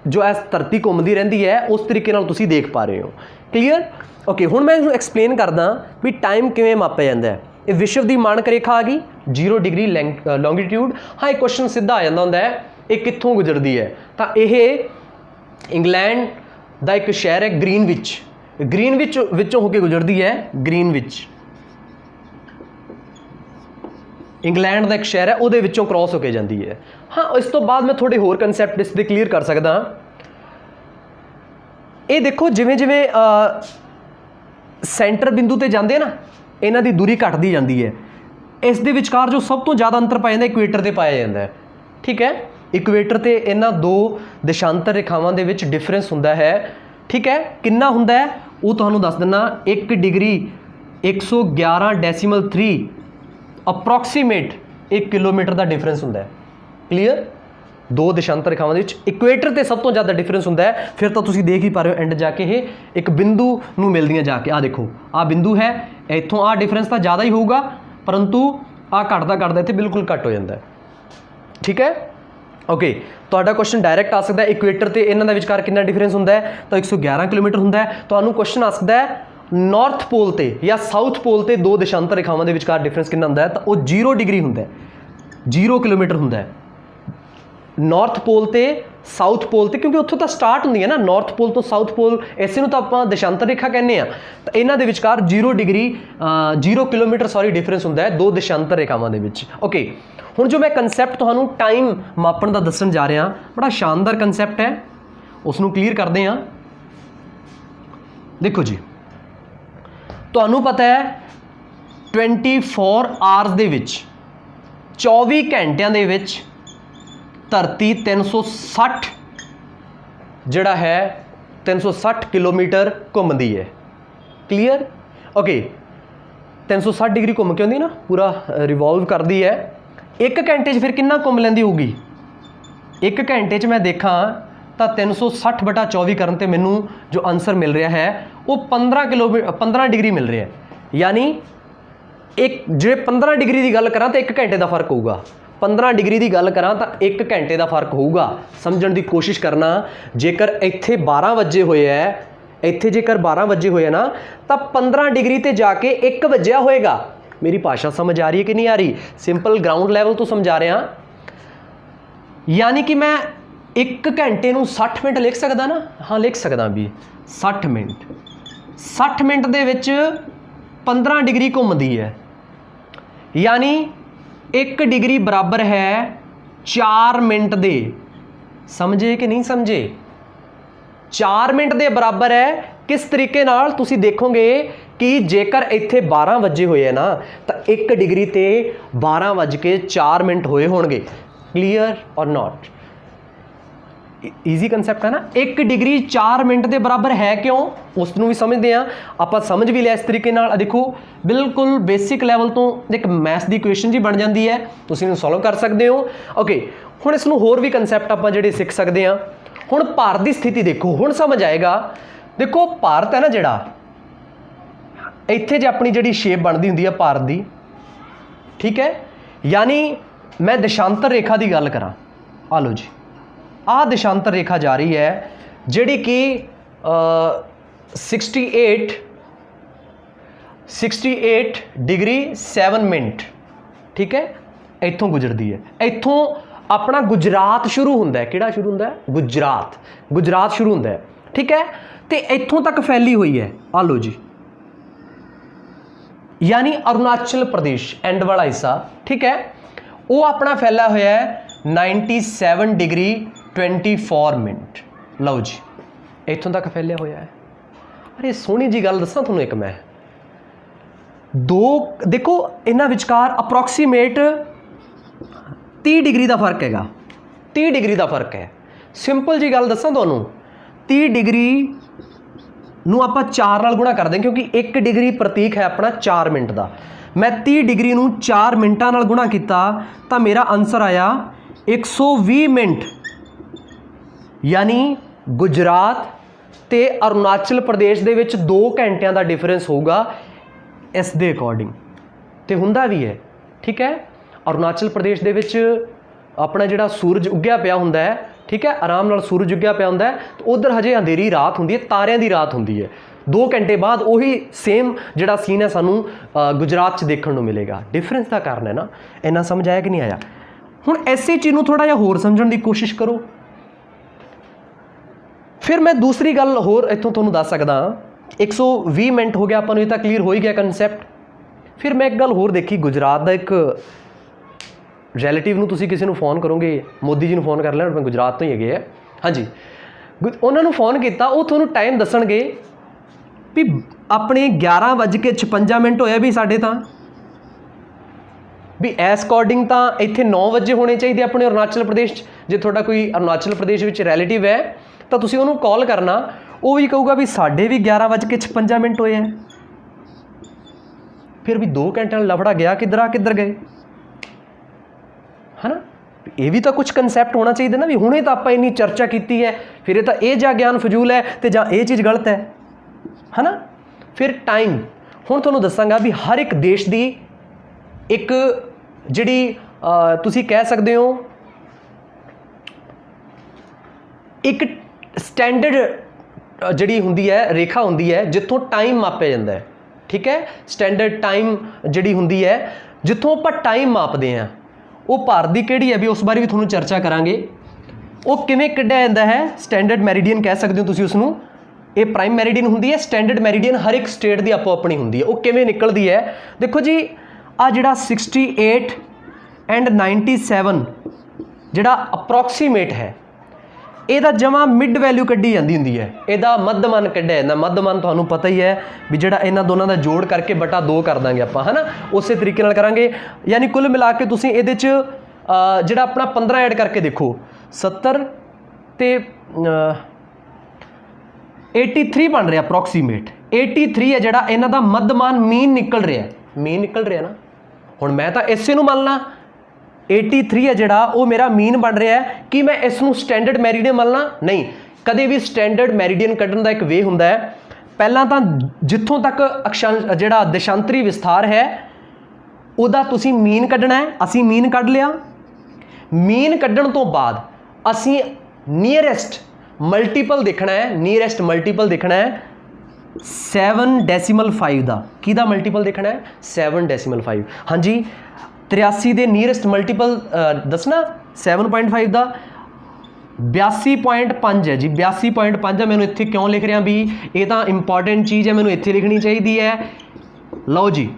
[SPEAKER 1] जो इस धरती घूमती रहिंदी है उस तरीके नाल तुसीं देख पा रहे हो। क्लीयर? ओके, हुण मैं इहनूं एक्सप्लेन करदा भी टाइम किवें मापिया जांदा है। ये विश्व की मानक रेखा आ गई 0 डिग्री लॉन्गीट्यूड। हाँ, एक क्वेश्चन सीधा आ जाता है, ये कित्थों गुजरती है? तो यह इंग्लैंड का एक शहर है ग्रीनविच, ग्रीनविच विचों होकर गुजरती है, ग्रीनविच इंग्लैंड का एक शहर है, वो विचों क्रॉस होकर जाती है। हाँ, इस तो बाद मैं थोड़े होर कंसैप्ट इसके क्लीयर कर सकता हाँ। ये देखो जिमें जिमें सेंटर बिंदु ते जाते ना, इन्हां दी दूरी घटती जाती है। इस दे विचकार जो सब तो ज़्यादा अंतर पाया जाता इक्वेटर ते पाया जाता है, ठीक है। इक्वेटर ते इन्हां 2 देशांतर रेखावां दे विच डिफरेंस हुंदा है, ठीक है। कितना हुंदा है वो तुहानूं दस दिना, 1 डिग्री 111.3 अप्रॉक्सीमेट 1 किलोमीटर का डिफरेंस हुंदा है। क्लीयर? दो देशांतर रेखावां दे विच इक्वेटर ते सब तो ज़्यादा डिफरेंस हुंदा है। फिर तो तुसीं देख ही पा रहे हो एंड जाके ये एक बिंदु नूं मिलदियां जाके, आ देखो आ बिंदु है, इत्थों आ डिफरेंस तो ज़्यादा ही होऊगा, परंतु आ घटदा घटदा इत्थे बिल्कुल घट हो जाता है। ठीक है, ओके। तुहाडा क्वेश्चन डायरैक्ट आ सकता है इक्वेटर ते इन्हां दे विचकार कितना डिफरेंस हुंदा है, तो 111 किलोमीटर हुंदा है। तुहानूं क्वेश्चन आ सकता है नॉर्थ पोल ते या साउथ पोल ते दो देशांतर रेखावां दे विचकार डिफरेंस कितना हुंदा है, तो वो 0 डिग्री हुंदा है, 0 किलोमीटर हुंदा है। नॉर्थ पोल ते साउथ पोल ते, क्योंकि उत्थों तो स्टार्ट होंदी है ना, नॉर्थ पोल तो साउथ पोल, इसे तो आप देशांतर रेखा कहने हैं। तो इन्हां दे विचकार 0 डिग्री 0 किलोमीटर सॉरी डिफरेंस हुंदा है दो देशांतर रेखावां दे विच। ओके, हुण जो मैं कंसैप्ट तुहानूं टाइम मापण दा दस्सण जा रहा, बड़ा शानदार कंसैप्ट है, उसनूं क्लीयर करते हैं। देखो जी, तुहानूं पता है 24 आवर्स दे विच 24 घंटियां दे विच धरती 360 जिहड़ा है 360 किलोमीटर घूमती है। Clear, okay. 360 डिग्री घूम के आती ना, पूरा रिवॉल्व करती है। एक घंटे फिर कितना घूम लेंदी होगी, एक घंटे मैं देखा तो 360 बटा 24 करन ते मैनू जो आंसर मिल रहा है वो 15 डिग्री मिल रहा है। यानी एक जे 15 डिग्री की गल करा तो एक घंटे का फर्क होगा, 15 डिग्री की गल करा तो एक घंटे का फर्क होगा। समझण की कोशिश करना, जेकर इत्थे 12 वजे होए है, इत्थे जेकर 12 वजे होए ना, तो 15 डिग्री ते जाके 1 वजिया होएगा। मेरी भाषा समझ आ रही है कि नहीं आ रही? सिंपल ग्राउंड लैवल तो समझा रहा। यानी कि मैं एक घंटे नूं 60 मिनट लिख सकदा ना, हाँ लिख सकदा भी 60 मिनट। 60 मिनट दे विच 15 डिग्री घूमदी है, यानी 1 डिग्री बराबर है 4 मिनट दे। समझे कि नहीं समझे? 4 मिनट दे बराबर है। किस तरीके नाल तुसी देखोगे कि जेकर इत्थे 12 वजे होए है ना, तो 1 डिग्री ते 12 वज के 4 मिनट होए होणगे। क्लीयर और नॉट? ईजी कंसैप्ट है ना। 1 डिग्री 4 मिनट के बराबर है, क्यों उसनूं भी समझते हैं आप, समझ भी लिया इस तरीके नाल। देखो बिल्कुल बेसिक लैवल तो एक मैथ्स की इक्वेशन जी बन जाती है, तुसीं इहनूं सॉल्व कर सकते हो। ओके, हुण इसनूं होर भी कंसैप्ट आप जिहड़े सीख सकते हैं। हुण भारत की स्थिति देखो, हुण समझ आएगा। देखो भारत है ना जिहड़ा, इत्थे जे अपनी जिहड़ी शेप बनती हुंदी है भारत की, ठीक है, यानी मैं देशांतर रेखा की गल करा, आ लो जी, आ देशांतर रेखा जा रही है जिहड़ी कि 68 डिग्री 7 मिनट, ठीक है, इत्थों गुजरती है। इत्थों अपना गुजरात शुरू होंदा है। किहड़ा शुरू होंदा है? गुजरात शुरू होंदा है, ठीक है, तो इत्थों तक फैली हुई है। आ लो जी, यानी अरुणाचल प्रदेश एंड वाला हिस्सा, ठीक है, वो अपना फैला हुआ है 97 डिग्री 24 मिनट। लो जी, इत्थों तक फैलिया हुआ है। अरे सोहनी जी गल दसां तुहानूं, एक मैं दो देखो इन्हां विचकार अप्रोक्सीमेट 30 डिग्री का फर्क हैगा, 30 डिग्री का फर्क है। सिंपल जी गल दसां तुहानूं, 30 डिग्री नूं आपां 4 नाल गुणा कर दें, क्योंकि 1 डिग्री प्रतीक है अपना 4 मिनट का। मैं 30 डिग्री नूं 4 मिनटां नाल गुणा किया तो मेरा आंसर आया 120 मिनट। यानी गुजरात ते अरुणाचल प्रदेश दे विच 2 घंटिਆਂ का डिफरेंस होगा इस दे अकॉर्डिंग, तो हुंदा भी है, ठीक है। अरुणाचल प्रदेश दे विच अपना जिहड़ा सूरज उग्या पिया हुंदा है, ठीक है, आराम नाल सूरज उग्या पिया हुंदा है, तो उधर हजे अंधेरी रात हुंदी है, तारियां दी रात हुंदी है। 2 घंटे बाद वही सेम जिहड़ा सीन है सानू गुजरात च देखण नूं मिलेगा। डिफरेंस का कारण है ना। इन्ना समझ आया कि नहीं आया? हुण इसे चीज़ नूं थोड़ा जिहा होर समझण दी कोशिश करो। फिर मैं दूसरी गल होर इत्थों तुहानूं दस सकदा। 120 मिनट हो गया, आपां नूं इह तां क्लीयर हो ही गया कंसैप्ट। फिर मैं एक गल होर देखी, गुजरात का एक रिलेटिव नूं तुसीं किसी नूं फोन करोगे, मोदी जी नूं फोन कर लेना, गुजरात तो ही हैगे है, हाँ जी, उन्होंने फोन किया, वो तुहानूं टाइम दसणगे भी अपने 11:56 होया भी साढ़े तां भी एस अकॉर्डिंग तो इत्थे 9 बजे होने चाहिए अपने अरुणाचल प्रदेश। जे थोड़ा कोई अरुणाचल प्रदेश में रिलेटिव है तो तुसीं उहनूं कॉल करना, वो भी कहूगा भी साढ़े भी 11:56 होए हैं। फिर भी 2 घंटे लफड़ा गया किधर गए, है ना। ਇਹ ਵੀ ਤਾਂ ਕੁਝ ਕਨਸੈਪਟ ਹੋਣਾ ਚਾਹੀਦਾ ਨਾ, ਵੀ ਹੁਣੇ ਤਾਂ ਆਪਾਂ ਇੰਨੀ ਚਰਚਾ ਕੀਤੀ ਹੈ, ਫਿਰ ਇਹ ਤਾਂ ਇਹ ਜਾਂ ਗਿਆਨ ਫਜ਼ੂਲ ਹੈ ਤੇ ਜਾਂ ਇਹ ਚੀਜ਼ ਗਲਤ ਹੈ ਨਾ। ਫਿਰ ਟਾਈਮ, ਹੁਣ ਤੁਹਾਨੂੰ ਦੱਸਾਂਗਾ ਵੀ ਹਰ ਇੱਕ ਦੇਸ਼ ਦੀ ਇੱਕ ਜਿਹੜੀ ਤੁਸੀਂ ਕਹਿ ਸਕਦੇ ਹੋ ਇੱਕ ਸਟੈਂਡਰਡ ਜਿਹੜੀ ਹੁੰਦੀ ਹੈ, ਰੇਖਾ ਹੁੰਦੀ ਹੈ ਜਿੱਥੋਂ ਟਾਈਮ ਮਾਪਿਆ ਜਾਂਦਾ ਹੈ, ਠੀਕ ਹੈ। ਸਟੈਂਡਰਡ ਟਾਈਮ ਜਿਹੜੀ ਹੁੰਦੀ ਹੈ ਜਿੱਥੋਂ ਆਪਾਂ ਟਾਈਮ ਮਾਪਦੇ ਹਾਂ, ਉਹ ਭਾਰਤ ਦੀ ਕਿਹੜੀ ਹੈ ਵੀ ਉਸ ਬਾਰੇ ਵੀ ਤੁਹਾਨੂੰ ਚਰਚਾ ਕਰਾਂਗੇ। ਉਹ ਕਿਵੇਂ ਕੱਢਿਆ ਜਾਂਦਾ ਹੈ, ਸਟੈਂਡਰਡ ਮੈਰੀਡੀਅਨ ਕਹਿ ਸਕਦੇ ਹੋ ਤੁਸੀਂ ਉਸ ਨੂੰ। ਇਹ ਪ੍ਰਾਈਮ ਮੈਰੀਡੀਅਨ ਹੁੰਦੀ ਹੈ, ਸਟੈਂਡਰਡ ਮੈਰੀਡੀਅਨ ਹਰ ਇੱਕ ਸਟੇਟ ਦੀ ਆਪੋ ਆਪਣੀ ਹੁੰਦੀ ਹੈ। ਉਹ ਕਿਵੇਂ ਨਿਕਲਦੀ ਹੈ, ਦੇਖੋ ਜੀ, ਆ ਜਿਹੜਾ 68 ਐਂਡ 97 ਜਿਹੜਾ ਅਪਰੋਕਸੀਮੇਟ ਹੈ, ਇਹਦਾ ਜਮਾ ਮਿਡ ਵੈਲਿਊ ਕੱਢੀ ਜਾਂਦੀ ਹੁੰਦੀ ਹੈ, ਇਹਦਾ ਮੱਧਮਾਨ ਕੱਢਿਆ ਜਾਂਦਾ। ਮੱਧਮਾਨ ਤੁਹਾਨੂੰ ਪਤਾ ਹੀ ਹੈ ਵੀ ਜਿਹੜਾ ਇਹਨਾਂ ਦੋਨਾਂ ਦਾ ਜੋੜ ਕਰਕੇ ਬਟਾ 2 ਕਰ ਦਾਂਗੇ ਆਪਾਂ, ਹੈ ਨਾ, ਉਸੇ ਤਰੀਕੇ ਨਾਲ ਕਰਾਂਗੇ। ਯਾਨੀ ਕੁੱਲ ਮਿਲਾ ਕੇ ਤੁਸੀਂ ਇਹਦੇ 'ਚ ਜਿਹੜਾ ਆਪਣਾ 15 ਐਡ ਕਰਕੇ ਦੇਖੋ, 70 ਤੇ 83 ਬਣ ਰਿਹਾ ਅਪਰੋਕਸੀਮੇਟ। 83 ਹੈ ਜਿਹੜਾ ਇਹਨਾਂ ਦਾ ਮੱਧਮਾਨ ਮੀਨ ਨਿਕਲ ਰਿਹਾ ਨਾ। ਹੁਣ ਮੈਂ ਤਾਂ ਇਸੇ ਨੂੰ ਮੰਨ ਲਾਂ 83 ਹੈ ਜਿਹੜਾ ਉਹ ਮੇਰਾ ਮੀਨ ਬਣ ਰਿਹਾ ਹੈ, ਕਿ ਮੈਂ ਇਸ ਨੂੰ ਸਟੈਂਡਰਡ ਮੈਰੀਡੀਅਨ ਮੰਨ ਲਾਂ? ਨਹੀਂ, ਕਦੇ ਵੀ ਸਟੈਂਡਰਡ ਮੈਰੀਡੀਅਨ ਕੱਢਣ ਦਾ ਇੱਕ ਵੇ ਹੁੰਦਾ ਹੈ, ਪਹਿਲਾਂ ਤਾਂ ਜਿੱਥੋਂ ਤੱਕ ਜਿਹੜਾ ਦੇਸ਼ਾਂਤਰੀ ਵਿਸਥਾਰ ਹੈ ਉਹਦਾ ਤੁਸੀਂ ਮੀਨ ਕੱਢਣਾ ਹੈ। ਅਸੀਂ ਮੀਨ ਕੱਢ ਲਿਆ। ਮੀਨ ਕੱਢਣ ਤੋਂ ਬਾਅਦ ਅਸੀਂ ਨੀਅਰੈਸਟ ਮਲਟੀਪਲ ਦੇਖਣਾ ਹੈ। ਨੀਅਰੈਸਟ ਮਲਟੀਪਲ ਦੇਖਣਾ ਹੈ 7.5 ਦਾ। ਕਿਹਦਾ ਮਲਟੀਪਲ ਦੇਖਣਾ ਹੈ? 7.5। ਹਾਂਜੀ, 83 ਦੇ ਨੀਅਰੈਸਟ ਮਲਟੀਪਲ ਦੱਸਣਾ 7.5 ਦਾ 82.5 ਹੈ ਜੀ। 82.5 ਹੈ। ਮੈਨੂੰ ਇੱਥੇ ਕਿਉਂ ਲਿਖ ਰਿਹਾ ਵੀ ਇਹ ਤਾਂ ਇੰਪੋਰਟੈਂਟ ਚੀਜ਼ ਹੈ, ਮੈਨੂੰ ਇੱਥੇ ਲਿਖਣੀ ਚਾਹੀਦੀ ਹੈ। ਲਓ ਜੀ,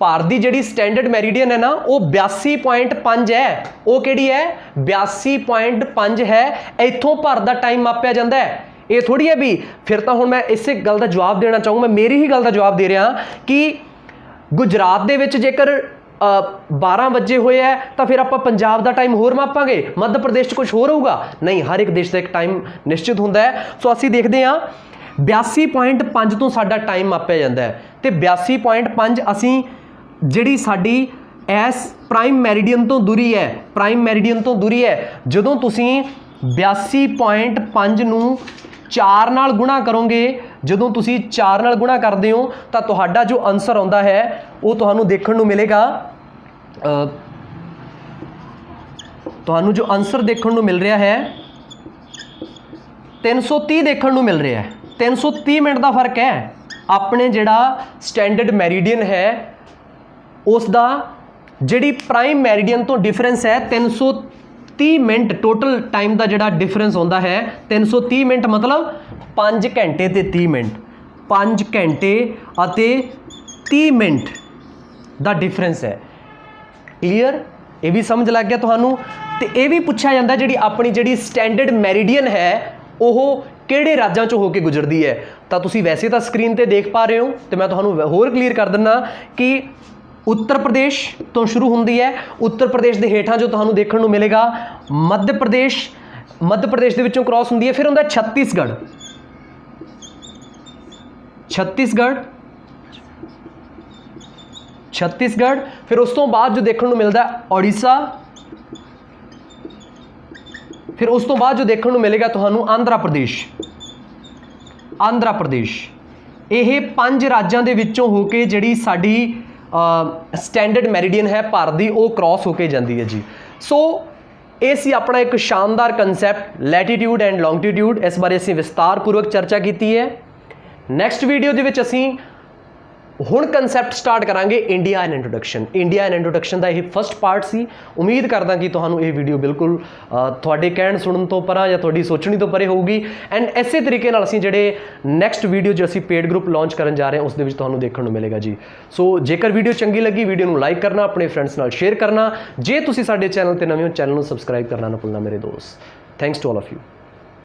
[SPEAKER 1] ਭਾਰਤ ਦੀ ਜਿਹੜੀ ਸਟੈਂਡਰਡ ਮੈਰੀਡੀਅਨ ਹੈ ਨਾ ਉਹ 82.5 ਹੈ। ਉਹ ਕਿਹੜੀ ਹੈ? 82.5 ਹੈ। ਇੱਥੋਂ ਭਾਰਤ ਦਾ ਟਾਈਮ ਮਾਪਿਆ ਜਾਂਦਾ ਹੈ। ਇਹ ਥੋੜੀ ਹੈ ਵੀ ਫਿਰ ਤਾਂ ਹੁਣ ਮੈਂ ਇਸੇ ਗੱਲ ਦਾ ਜਵਾਬ ਦੇਣਾ ਚਾਹੂੰਗਾ, ਮੇਰੀ ਹੀ ਗੱਲ ਦਾ ਜਵਾਬ ਦੇ ਰਿਹਾ ਕਿ ਗੁਜਰਾਤ ਦੇ ਵਿੱਚ ਜੇਕਰ 12 ਵਜੇ ਹੋਏ ਹੈ ਤਾਂ ਫਿਰ ਆਪਾਂ ਪੰਜਾਬ ਦਾ ਟਾਈਮ ਹੋਰ ਮਾਪਾਂਗੇ, ਮੱਧ ਪ੍ਰਦੇਸ਼ 'ਚ ਕੁਝ ਹੋਰ ਹੋਊਗਾ? ਨਹੀਂ, ਹਰ ਇੱਕ ਦੇਸ਼ ਦਾ ਇੱਕ ਟਾਈਮ ਨਿਸ਼ਚਿਤ ਹੁੰਦਾ ਹੈ। ਸੋ ਅਸੀਂ ਦੇਖਦੇ ਹਾਂ 82.5 ਤੋਂ ਸਾਡਾ ਟਾਈਮ ਮਾਪਿਆ ਜਾਂਦਾ ਹੈ ਤੇ 82.5 ਅਸੀਂ ਜਿਹੜੀ ਸਾਡੀ ਐਸ ਪ੍ਰਾਈਮ ਮੈਰੀਡੀਅਨ ਤੋਂ ਦੂਰੀ ਹੈ, ਪ੍ਰਾਈਮ ਮੈਰੀਡੀਅਨ ਤੋਂ ਦੂਰੀ ਹੈ। ਜਦੋਂ ਤੁਸੀਂ 82.5 ਨੂੰ 4 ਨਾਲ ਗੁਣਾ ਕਰੋਗੇ, ਜਦੋਂ ਤੁਸੀਂ 4 ਨਾਲ ਗੁਣਾ ਕਰਦੇ ਹੋ ਤਾਂ ਤੁਹਾਡਾ ਜੋ ਆਨਸਰ ਆਉਂਦਾ ਹੈ ਉਹ ਤੁਹਾਨੂੰ ਦੇਖਣ ਨੂੰ ਮਿਲੇਗਾ, ਤੁਹਾਨੂੰ ਜੋ ਆਨਸਰ ਦੇਖਣ ਨੂੰ ਮਿਲ ਰਿਹਾ ਹੈ 330 ਦੇਖਣ ਨੂੰ ਮਿਲ ਰਿਹਾ ਹੈ। 330 ਮਿੰਟ ਦਾ ਫਰਕ ਹੈ। ਆਪਣੇ ਜਿਹੜਾ ਸਟੈਂਡਰਡ ਮੈਰੀਡੀਅਨ ਹੈ ਉਸ ਦਾ ਜਿਹੜੀ ਪ੍ਰਾਈਮ ਮੈਰੀਡੀਅਨ ਤੋਂ ਡਿਫਰੈਂਸ ਹੈ 330 ਮਿੰਟ। ਟੋਟਲ ਟਾਈਮ ਦਾ ਜਿਹੜਾ ਡਿਫਰੈਂਸ ਹੁੰਦਾ ਹੈ 330 ਮਿੰਟ, ਮਤਲਬ 5 ਘੰਟੇ ਤੇ 30 ਮਿੰਟ। 5 ਘੰਟੇ ਅਤੇ 30 ਮਿੰਟ ਦਾ ਡਿਫਰੈਂਸ ਹੈ। ਕਲੀਅਰ? ਇਹ ਵੀ ਸਮਝ ਲੱਗ ਗਿਆ ਤੁਹਾਨੂੰ? ਤੇ ਇਹ ਵੀ ਪੁੱਛਿਆ ਜਾਂਦਾ ਜਿਹੜੀ ਆਪਣੀ ਜਿਹੜੀ ਸਟੈਂਡਰਡ ਮੈਰੀਡੀਅਨ ਹੈ ਉਹ ਕਿਹੜੇ ਰਾਜਾਂ 'ਚੋਂ ਹੋ ਕੇ ਗੁਜ਼ਰਦੀ ਹੈ। ਤਾਂ ਤੁਸੀਂ ਵੈਸੇ ਤਾਂ ਸਕਰੀਨ ਤੇ ਦੇਖ ਪਾ ਰਹੇ ਹੋ ਤੇ ਮੈਂ ਤੁਹਾਨੂੰ ਹੋਰ ਕਲੀਅਰ ਕਰ ਦਿੰਦਾ ਕਿ ਉੱਤਰ ਪ੍ਰਦੇਸ਼ ਤੋਂ ਸ਼ੁਰੂ ਹੁੰਦੀ ਹੈ। ਉੱਤਰ ਪ੍ਰਦੇਸ਼ ਦੇ ਹੇਠਾਂ ਜੋ ਤੁਹਾਨੂੰ ਦੇਖਣ ਨੂੰ ਮਿਲੇਗਾ ਮੱਧ ਪ੍ਰਦੇਸ਼, ਮੱਧ ਪ੍ਰਦੇਸ਼ ਦੇ ਵਿੱਚੋਂ ਕ੍ਰਾਸ ਹੁੰਦੀ ਹੈ। ਫਿਰ ਹੁੰਦਾ ਛੱਤੀਸਗੜ੍ਹ, ਛੱਤੀਸਗੜ੍ਹ। ਫਿਰ ਉਸ ਤੋਂ ਬਾਅਦ ਜੋ ਦੇਖਣ ਨੂੰ ਮਿਲਦਾ ਉੜੀਸਾ। ਫਿਰ ਉਸ ਤੋਂ ਬਾਅਦ ਜੋ ਦੇਖਣ ਨੂੰ ਮਿਲੇਗਾ ਤੁਹਾਨੂੰ ਆਂਧਰਾ ਪ੍ਰਦੇਸ਼। ਆਂਧਰਾ ਪ੍ਰਦੇਸ਼। ਇਹ 5 ਰਾਜਾਂ ਦੇ ਵਿੱਚੋਂ ਹੋ ਕੇ ਜਿਹੜੀ ਸਾਡੀ ਸਟੈਂਡਰਡ ਮੈਰੀਡੀਅਨ ਹੈ ਭਾਰਤ ਦੀ ਉਹ ਕ੍ਰਾਸ ਹੋ ਕੇ ਜਾਂਦੀ ਹੈ ਜੀ। ਸੋ ਇਹ ਸੀ ਆਪਣਾ ਇੱਕ ਸ਼ਾਨਦਾਰ ਕਨਸੈਪਟ ਲੈਟੀਟਿਊਡ ਐਂਡ ਲੌਂਗਟੀਟਿਊਡ। ਇਸ ਬਾਰੇ ਅਸੀਂ ਵਿਸਤਾਰਪੂਰਵਕ ਚਰਚਾ ਕੀਤੀ ਹੈ। ਨੈਕਸਟ ਵੀਡੀਓ ਦੇ ਵਿੱਚ ਅਸੀਂ ਹੁਣ ਕਨਸੈਪਟ ਸਟਾਰਟ ਕਰਾਂਗੇ India and introduction. India and introduction ਦਾ ਇਹ ਫਸਟ ਪਾਰਟ ਸੀ। ਉਮੀਦ ਕਰਦਾ ਕਿ ਤੁਹਾਨੂੰ ਇਹ ਵੀਡੀਓ ਬਿਲਕੁਲ ਤੁਹਾਡੇ ਕਹਿਣ ਸੁਣਨ ਤੋਂ ਪਰਾਂ ਜਾਂ ਤੁਹਾਡੀ ਸੋਚਣੀ ਤੋਂ ਪਰੇ ਹੋਊਗੀ। ਐਂਡ ਇਸੇ ਤਰੀਕੇ ਨਾਲ ਅਸੀਂ ਜਿਹੜੇ ਨੈਕਸਟ ਵੀਡੀਓ ਜੋ ਅਸੀਂ ਪੇਡ ਗਰੁੱਪ ਲਾਂਚ ਕਰਨ ਜਾ ਰਹੇ ਹਾਂ ਉਸ ਦੇ ਵਿੱਚ ਤੁਹਾਨੂੰ ਦੇਖਣ ਨੂੰ ਮਿਲੇਗਾ ਜੀ। ਸੋ ਜੇਕਰ ਵੀਡੀਓ ਚੰਗੀ ਲੱਗੀ ਵੀਡੀਓ ਨੂੰ ਲਾਈਕ ਕਰਨਾ, ਆਪਣੇ ਫਰੈਂਡਸ ਨਾਲ ਸ਼ੇਅਰ ਕਰਨਾ। ਜੇ ਤੁਸੀਂ ਸਾਡੇ ਚੈਨਲ ਤੇ ਨਵੇਂ ਹੋ ਚੈਨਲ ਨੂੰ ਸਬਸਕ੍ਰਾਈਬ ਕਰਨਾ ਨਾ ਭੁੱਲਣਾ ਮੇਰੇ ਦੋਸਤ। Thanks to all of you.